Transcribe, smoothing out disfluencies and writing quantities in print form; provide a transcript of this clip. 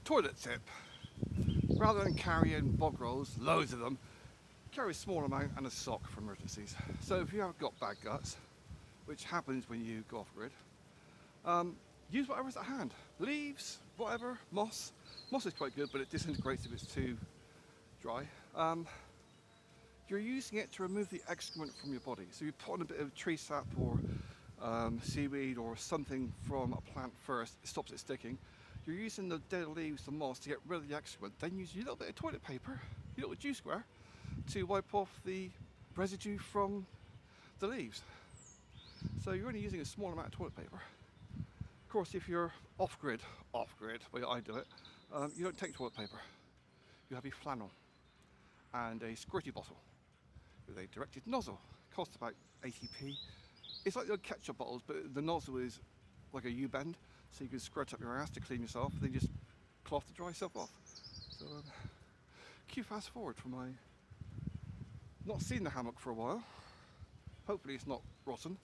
Toilet tip. Rather than carrying bog rolls, loads of them, carry a small amount and a sock for emergencies. So if you have got bad guts, which happens when you go off grid, use whatever's at hand. Leaves, whatever, moss. Moss is quite good, but it disintegrates if it's too dry. You're using it to remove the excrement from your body. So you put on a bit of tree sap or seaweed or something from a plant first, it stops it sticking. You're using the dead leaves, the moss, to get rid of the excrement. Then use a little bit of toilet paper, a little juice square, to wipe off the residue from the leaves. So you're only using a small amount of toilet paper. Of course, if you're off-grid, the way I do it, you don't take toilet paper. You have a flannel and a squirty bottle with a directed nozzle. It costs about 80p. It's like the ketchup bottles, but the nozzle is like a U-bend, so you can squirt up your ass to clean yourself, then just cloth to dry yourself off. So, cue fast forward for my not seen the hammock for a while. Hopefully it's not rotten.